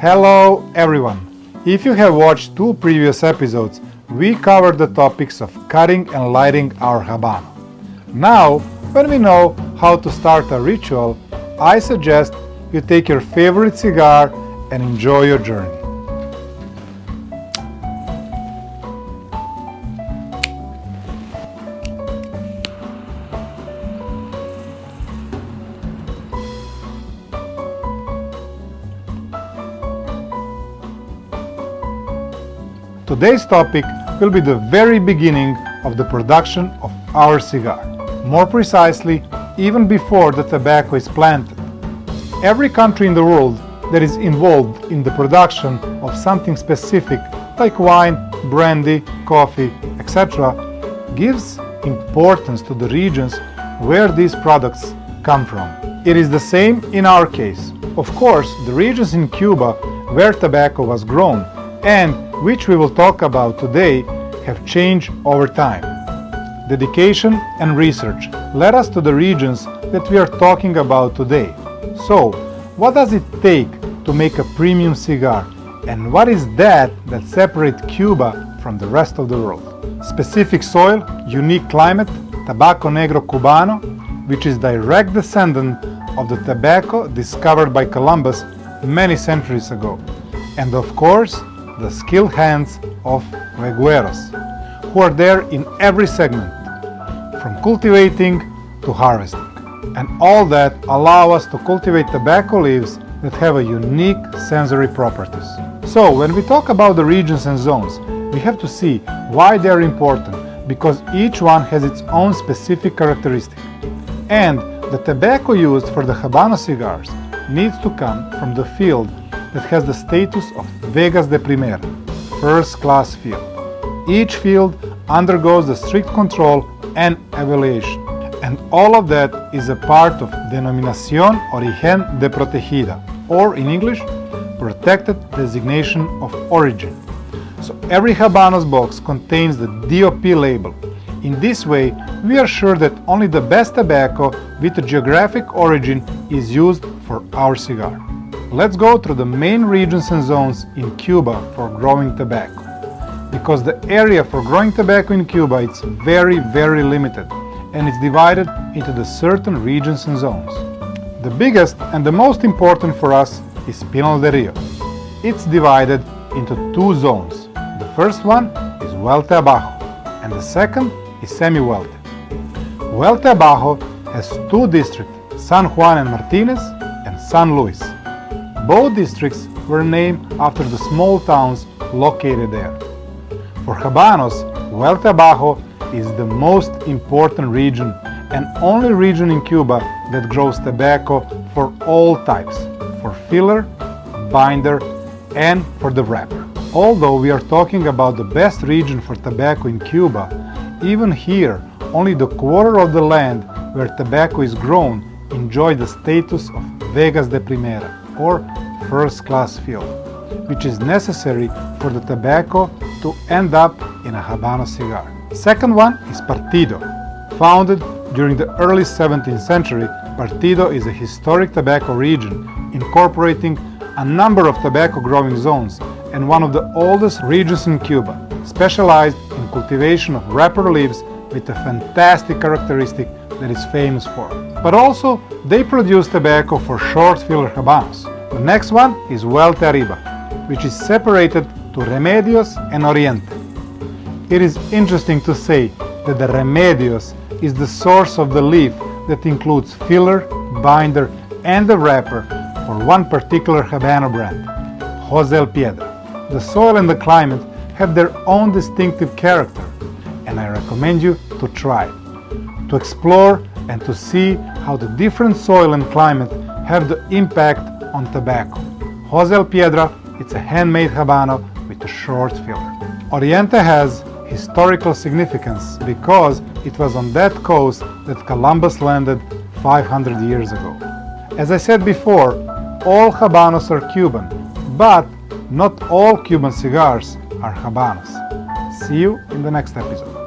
Hello everyone! If you have watched 2 previous episodes, we covered the topics of cutting and lighting our Habano. Now, when we know how to start a ritual, I suggest you take your favorite cigar and enjoy your journey. Today's topic will be the very beginning of the production of our cigar. More precisely, even before the tobacco is planted. Every country in the world that is involved in the production of something specific like wine, brandy, coffee, etc. gives importance to the regions where these products come from. It is the same in our case. Of course, the regions in Cuba where tobacco was grown and which we will talk about today have changed over time. Dedication and research led us to the regions that we are talking about today. So, what does it take to make a premium cigar, and what is that separates Cuba from the rest of the world? Specific soil, unique climate, Tabaco Negro Cubano, which is direct descendant of the tobacco discovered by Columbus many centuries ago, and of course, the skilled hands of vegueros, who are there in every segment, from cultivating to harvesting. And all that allow us to cultivate tobacco leaves that have a unique sensory properties. So when we talk about the regions and zones, we have to see why they are important, because each one has its own specific characteristic. And the tobacco used for the Habano cigars needs to come from the field that has the status of 𝑨𝑬𝑬𝑿 𝑪𝑰𝑮𝑵, first-class field. Each field undergoes the strict control and evaluation, and all of that is a part of Denominación Origen de Protegida, or in English, Protected Designation of Origin. So every Habanos box contains the DOP label. In this way, we are sure that only the best tobacco with a geographic origin is used for our cigar. Let's go through the main regions and zones in Cuba for growing tobacco, because the area for growing tobacco in Cuba is very limited, and it's divided into the certain regions and zones. The biggest and the most important for us is Pinar del Rio. It's divided into 2 zones. The first one is Huelte Abajo, and the second is Semi-Huelte. Huelte Abajo has 2 districts, San Juan and Martinez and San Luis. Both districts were named after the small towns located there. For Habanos, Huelte Abajo is the most important region and only region in Cuba that grows tobacco for all types, for filler, binder, and for the wrapper. Although we are talking about the best region for tobacco in Cuba, even here, only the quarter of the land where tobacco is grown enjoy the status of 𝑨𝑬𝑬𝑿 𝑪𝑰𝑮𝑵, or first-class field, which is necessary for the tobacco to end up in a Habano cigar. Second one is Partido. Founded during the early 17th century, Partido is a historic tobacco region incorporating a number of tobacco growing zones and one of the oldest regions in Cuba, specialized in cultivation of wrapper leaves with a fantastic characteristic that is famous for. But also, they produce tobacco for short filler Habanos. The next one is Huelte Arriba, which is separated to Remedios and Oriente. It is interesting to say that the Remedios is the source of the leaf that includes filler, binder, and the wrapper for one particular Habano brand, José El Piedra. The soil and the climate have their own distinctive character, and I recommend you to try it, to explore and to see how the different soil and climate have the impact on tobacco. José El Piedra, it's a handmade Habano with a short filler. Oriente has historical significance because it was on that coast that Columbus landed 500 years ago. As I said before, all Habanos are Cuban, but not all Cuban cigars are Habanos. See you in the next episode.